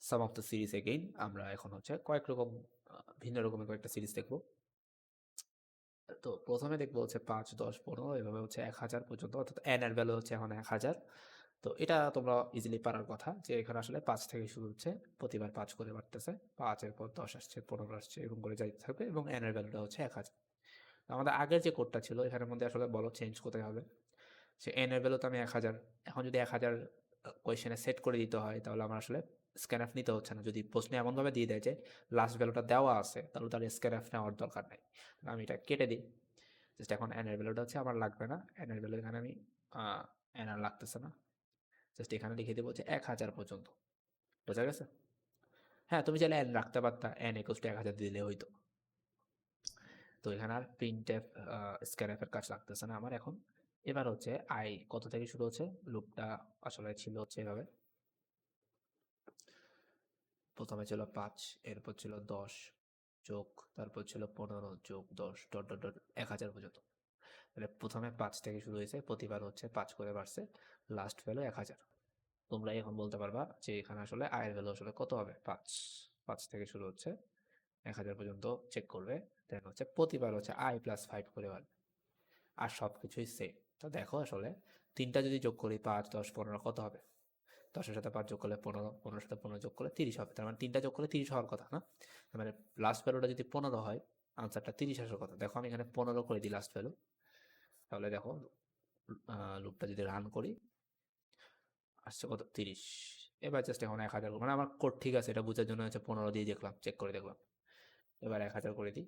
Some of the series again আমরা এখন হচ্ছে কয়েক রকম ভিন্ন রকমের কয়েকটা সিরিজ দেখবো। তো প্রথমে দেখবো হচ্ছে 5, 10, 15 এভাবে হচ্ছে 1000 পর্যন্ত, অর্থাৎ n এর ভ্যালু হচ্ছে এখন 1000। তো এটা তোমরা ইজিলি পারার কথা যে এখানে আসলে 5 থেকে শুরু হচ্ছে, প্রতিবার 5 করে বাড়তেছে, 5 এর পর 10 আসছে, 15 আসছে, এরকম করে যাইতে থাকবে এবং n এর ভ্যালুটা হচ্ছে 1000। আমাদের আগের যে কোডটা ছিল এখানের মধ্যে আসলে বলো চেঞ্জ কোথায় হবে, সে n এর ভ্যালু তো আমি 1000, এখন যদি 1000 কোয়েশ্চেনে সেট করে দিতে হয় তাহলে আমার আসলে স্ক্যানএফ নিতে হচ্ছে না। যদি প্রশ্নে এমনভাবে দিয়ে দেয় যে লাস্ট ভ্যালুটা দেওয়া আছে তাহলে তার স্ক্যানএফ নেওয়ার দরকার নেই, আমি এটা কেটে দিই। জাস্ট এখন n এর ভ্যালুটা হচ্ছে আমার লাগবে না, n এর ভ্যালু এখানে আমি n আর লাগতেছে না, জাস্ট এখানে লিখে দেবো যে 1000 পর্যন্ত। বোঝা গেছে? হ্যাঁ, তুমি চাইলে n রাখতে পারতা, n ইকুয়ালস টু 1000 দিলে হইতো। তো এখানে আর প্রিন্ট এফ স্ক্যানএফ এর কাজ লাগতেছে না আমার এখন। এবার হচ্ছে আই কত থেকে শুরু হচ্ছে, লুপটা আসলে ছিল হচ্ছে এভাবে, প্রথমে ছিল 5, এরপর ছিল 10 যোগ, তারপর ছিল 15 যোগ 10 ডট ডট ডট 1000 পর্যন্ত। মানে প্রথমে 5 থেকে শুরু হয়েছে, প্রতিবার হচ্ছে 5 করে বাড়ছে, লাস্ট ভ্যালু 1000। তোমরা এখন বলতে পারবা যে এখানে আসলে আয়ের ভ্যালু আসলে কত হবে, 5, 5 থেকে শুরু হচ্ছে 1000 পর্যন্ত চেক করবে, দেন হচ্ছে প্রতিবার হচ্ছে i প্লাস 5 করে বাড়বে, আর সব কিছুই সেম। তো দেখো আসলে তিনটা যদি যোগ করি 5, 10, 15 কত হবে, 10-এর সাথে 5 যোগ করলে 15, 15-এর সাথে 15 যোগ করলে 30 হবে, তার মানে তিনটা যোগ করলে 30 হওয়ার কথা না? তার মানে লাস্ট ভ্যালুটা যদি 15 হয়, আনসারটা 30 আসার কথা। দেখো আমি এখানে 15 করে দিই লাস্ট ভ্যালু, তাহলে দেখো লুপটা যদি রান করি আসছে কত, 30। এবার জাস্ট এখন 1000, মানে আমার কোড ঠিক আছে, এটা বোঝার জন্য হচ্ছে 15 দিয়ে দেখলাম, চেক করে দেখলাম। এবার 1000 করে দিই,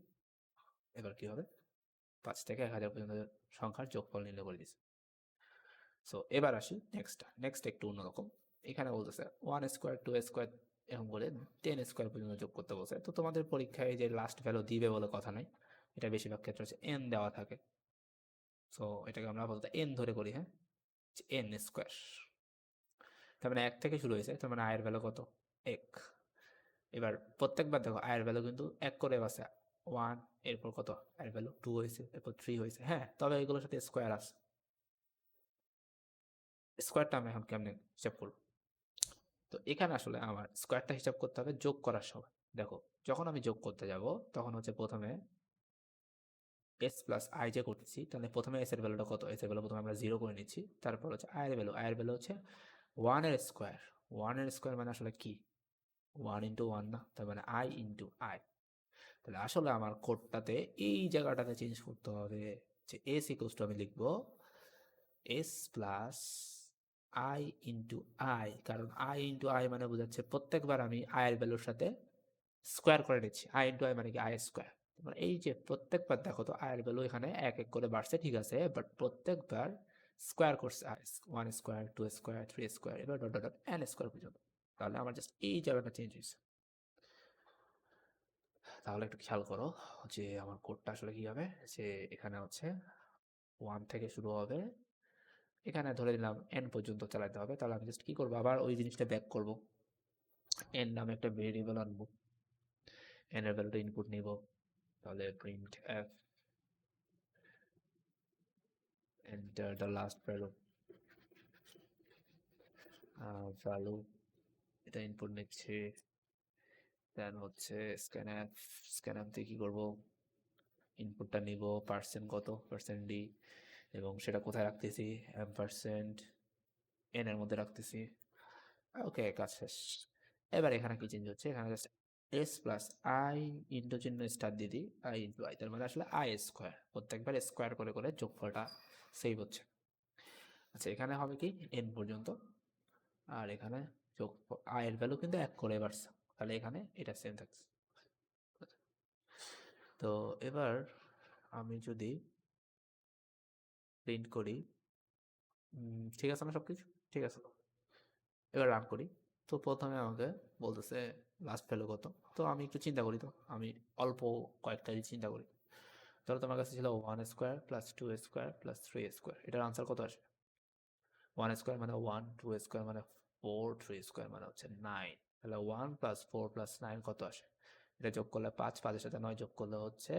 এবার কি হবে, 5 থেকে 1000 পর্যন্ত সংখ্যার যোগফল নির্ণয় করে দিচ্ছি। সো এবার আসি নেক্সট একটু অন্যরকম। এখানে বলতেছে 1 স্কোয়ার 2 স্কোয়ার এরকম করে 10 স্কোয়ার পর্যন্ত যোগ করতে বলছে। তো তোমাদের পরীক্ষায় যে লাস্ট ভ্যালু দিবে বলে কথা নাই, এটা বেশিরভাগ ক্ষেত্রে হচ্ছে n দেওয়া থাকে। সো এটাকে আমরা আপাতত n ধরে করি, হ্যাঁ, n স্কোয়ার। তার মানে 1 থেকে শুরু হয়েছে, তার মানে আয়ের ভ্যালু কত, 1। এবার প্রত্যেকবার দেখো আয়ের ভ্যালু কিন্তু 1 করে বাসে, 1, এরপর কত আয়ের ভ্যালু 2 হয়েছে, এরপর 3 হয়েছে, হ্যাঁ, তবে এগুলোর সাথে স্কোয়ার আছে। স্কোয়ারটা আমি এখন কেমনে হিসাব করবো, তো এখানে আসলে আমার স্কোয়ারটা হিসাব করতে হবে যোগ করার সময়। দেখো যখন আমি যোগ করতে যাব তখন হচ্ছে প্রথমে এস প্লাস আই যে করতেছি, তাহলে প্রথমে এস এর ভ্যালুটা কত, এস এর ভ্যালু প্রথমে আমরা 0 করে নিচ্ছি, তারপর হচ্ছে আয়ের ভ্যালু হচ্ছে 1 এর স্কোয়ার। 1 এর স্কোয়ার মানে আসলে কি, 1 ইন্টু 1 না, তার মানে আই ইন্টু আই। তাহলে আসলে আমার কোডটাতে এই জায়গাটাতে চেঞ্জ করতে হবে, যে এস ইকুয়ালস টু আমি লিখবো S plus I into I, কারণ আই ইন্টু আই মানে বোঝাচ্ছে প্রত্যেকবার আমি আয়ের ভ্যালুর সাথে স্কোয়ার করে নিচ্ছি, আই ইন্টু আই মানে কি আই স্কোয়ার। মানে এই যে প্রত্যেকবার দেখো তো আয়ের ভ্যালু এখানে এক এক করে বাড়ছে ঠিক আছে, বাট প্রত্যেকবার স্কোয়ার করছে, 1 স্কোয়ার 2 স্কোয়ার 3 স্কোয়ার, এবার dot dot dot n square পর্যন্ত। তাহলে আমার জাস্ট এই জায়গাটা চেঞ্জ হয়েছে। তাহলে একটু খেয়াল করো যে আমার কোডটা আসলে কি হবে, যে এখানে হচ্ছে 1 থেকে শুরু হবে, এখানে ধরে নিলাম n পর্যন্ত চালাতে হবে। তাহলে আমি জাস্ট কি করবো, আবার ওই জিনিসটা ব্যাক করব, n নামে একটা ভেরিয়েবল আনবো, n এর ভ্যালুটা ইনপুট নিব, তাহলে print F enter the last value, value এটা ইনপুট নিচ্ছি, দেন হচ্ছে স্ক্যানএফ দিয়ে কি করবো, ইনপুটটা নিব, পার্সেন্ট কত, পার্সেন্ট ডি, এবং সেটা কোথায় রাখতেছি, পার্সেন্ট এন এর মধ্যে রাখতেছি। ওকে, কাজ শেষ। এবার এখানে কি চেঞ্জ হচ্ছে, এখানে just S plus I into চিহ্ন স্টার দিয়ে দিই, আই ইন্টু আই, তার মানে আসলে আই স্কোয়ার, প্রত্যেকবার স্কোয়ার করে করে যোগফলটা সেভ হচ্ছে। আচ্ছা এখানে হবে কি এন পর্যন্ত, আর এখানে যোগ আয়ের ভ্যালু কিন্তু 1 করে বাড়ছে, তাহলে এখানে এটা সেম থাকছে। তো এবার আমি যদি প্রিন্ট করি, ঠিক আছে না সবকিছু, ঠিক আছে, এবার রান করি। তো প্রথমে আমাকে বলতেছে লাস্ট ভ্যালু কত, তো আমি একটু চিন্তা করি, তো আমি অল্প কয়েকটা চিন্তা করি। ধরো তোমার কাছে ছিল 1 square plus 2 square plus 3 square, এটার আনসার কত আসে, 1 স্কোয়ার মানে 1, 2 স্কোয়ার মানে 4, 3 স্কোয়ার মানে হচ্ছে 9। তাহলে 1 প্লাস 4 প্লাস 9 কত আসে, এটা যোগ করলে 5, 5-এর সাথে 9 যোগ করলে হচ্ছে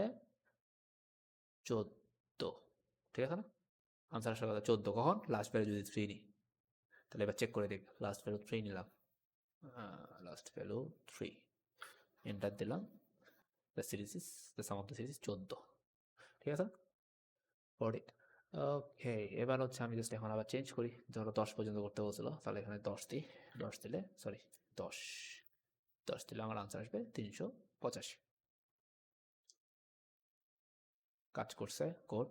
14, ঠিক আছে না? আনসার আসলে 14, কখন, লাস্ট ভ্যালু যদি 3 নিই। তাহলে এবার চেক করে দেখি, লাস্ট ভ্যালু 3 নিলাম, লাস্ট ভ্যালু 3, এন্টার দিলাম। The series is, the some of the series 14, ঠিক আছে। পরে ওকে, এবার হচ্ছে আমি জাস্ট এখন আবার চেঞ্জ করি, ধরো 10 পর্যন্ত করতে বলছিল, তাহলে এখানে 10 দিই, 10 দিলে সরি 10 10 দিলে আমার আনসার আসবে 385। কাজ করছে কোড।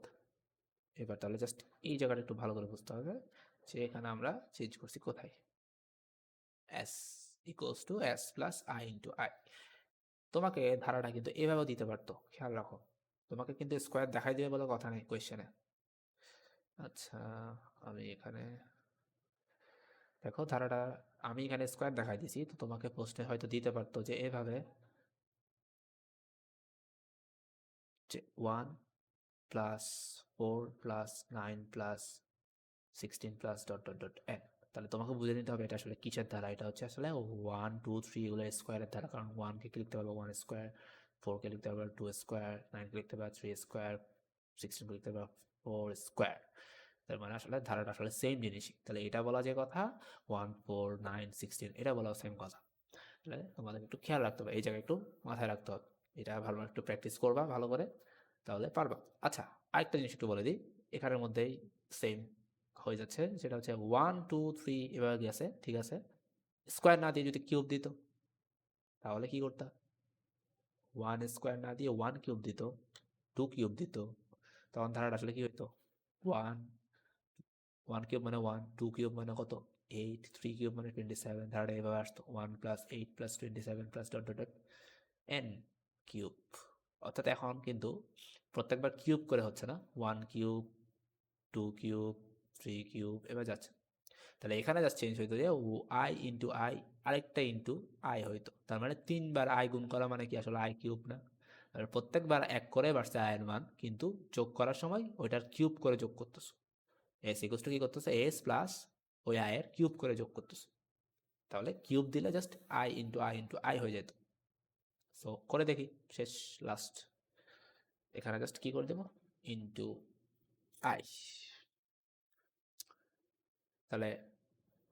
এবার তাহলে জাস্ট এই জায়গাটা একটু ভালো করে বুঝতে হবে যে এখানে আমরা চেঞ্জ করছি কোথায়, s equals to s plus i into i। তোমাকে ধারাটা কিন্তু এভাবেও দিতে পারতো, খেয়াল রাখো, তোমাকে কিন্তু স্কোয়ার দেখাই দিবে বলে কথা নেই কোয়েশ্চেনে। আচ্ছা, আমি এখানে দেখো ধারাটা আমি এখানে স্কোয়ার দেখাই দিছি, তো তোমাকে প্রশ্নে হয়তো দিতে পারতো যে এভাবে, যে 1 plus 4 plus 9 plus 16 plus dot dot dot n। তাহলে তোমাকে বুঝে নিতে হবে এটা আসলে কিসের ধারা। এটা হচ্ছে আসলে 1 2 3 এগুলো স্কোয়ারের ধারা, কারণ 1 কে লিখতে পারবো 1 স্কোয়ার, 4 কে লিখতে পারবো 2 স্কোয়ার, 9 কে লিখতে পারবো 3 স্কোয়ার, 16 কে লিখতে পারবো 4 স্কোয়ার। তার মানে আসলে ধারাটা আসলে সেম জিনিসই। তাহলে এটা বলা যে কথা 1 4 9 16, এটা বলা সেম কথা। তাহলে তোমাদের একটু খেয়াল রাখতে হবে, এই জায়গায় একটু মাথায় রাখতে হবে। এটা ভালো একটু প্র্যাকটিস করবা ভালো করে, তাহলে পারবা। আচ্ছা, আরেকটা জিনিস একটু বলে দিই, এখানের মধ্যেই সেম হয়ে যাচ্ছে, সেটা হচ্ছে 1 2 3 এভাবে গেছে, ঠিক আছে। স্কোয়ার না দিয়ে যদি কিউব দিত তাহলে কি করতা, 1 স্কোয়ার না দিয়ে 1 কিউব দিত, 2 কিউব দিত, তখন ধারাটা আসলে কি হইতো, 1 1 কিউব মানে 1, 2 কিউব মানে কত 8, 3 কিউব মানে 27, ধারাটা এভাবে আসতো 1 plus 8 plus 27 plus dot dot dot n cube. অর্থাৎ এখন কিন্তু প্রত্যেকবার কিউব করে হচ্ছে না, 1 কিউব 2 কিউব 3 কিউব এবার যাচ্ছে। তাহলে এখানে জাস্ট চেঞ্জ হইতো যে আই ইন্টু আই, আরেকটা ইন্টু আই হইতো, তার মানে 3 বার আই গুণ করা মানে কি আসলে আই কিউব না। আর প্রত্যেকবার এক করে বাড়ছে আয়ের মান, কিন্তু যোগ করার সময় ওইটার কিউব করে যোগ করতেছো। এস ইকুয়ালস টু কি করতেছে, এস প্লাস ওই আয়ের কিউব করে যোগ করতেছে। তাহলে কিউব দিলে just I into I into I হয়ে যেত। সো করে দেখি, শেষ লাস্ট এখানে জাস্ট কি করে দেবো, ইন্টু আই। তাহলে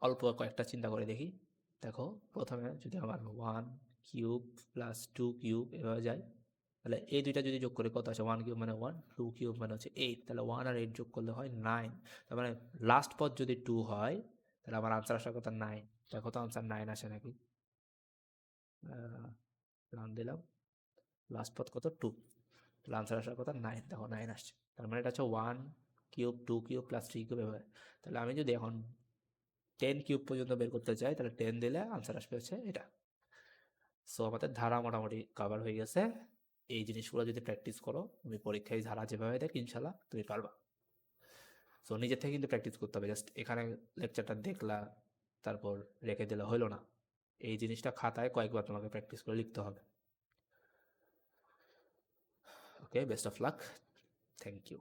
অল্প কয়েকটা চিন্তা করে দেখি। দেখো প্রথমে যদি আমার 1 কিউব প্লাস 2 কিউব এভাবে যায়, তাহলে এই দুইটা যদি যোগ করে কত আসে, 1 কিউব মানে 1, 2 কিউব মানে হচ্ছে 8, তাহলে 1 আর 8 যোগ করলে হয় 9। তার মানে লাস্ট পদ যদি 2 হয় তাহলে আমার আনসার আসার কথা 9। দেখো তো আনসার 9 আসে নাকি, রান দিলাম, লাস্ট পদ কত 2, তাহলে আনসার আসার কথা 9, দেখো 9 আসছে। তার মানে এটা হচ্ছে 1 কিউব 2 কিউব প্লাস 3 কিউব এভাবে। তাহলে আমি যদি এখন 10 কিউব পর্যন্ত বের করতে চাই, তাহলে 10 দিলে আনসার আসবে হচ্ছে এটা। সো আমাদের ধারা মোটামুটি কভার হয়ে গেছে। এই জিনিসগুলো যদি প্র্যাকটিস করো, তুমি পরীক্ষায় ধারা যেভাবে দেখ ইনশাল্লাহ তুমি পারবা। সো নিজের থেকে কিন্তু প্র্যাকটিস করতে হবে, জাস্ট এখানে লেকচারটা দেখলা তারপর রেখে দিলে হলো না, এই জিনিসটা খাতায় কয়েকবার তোমাকে প্র্যাকটিস করে লিখতে হবে। Okay, best of luck, thank you.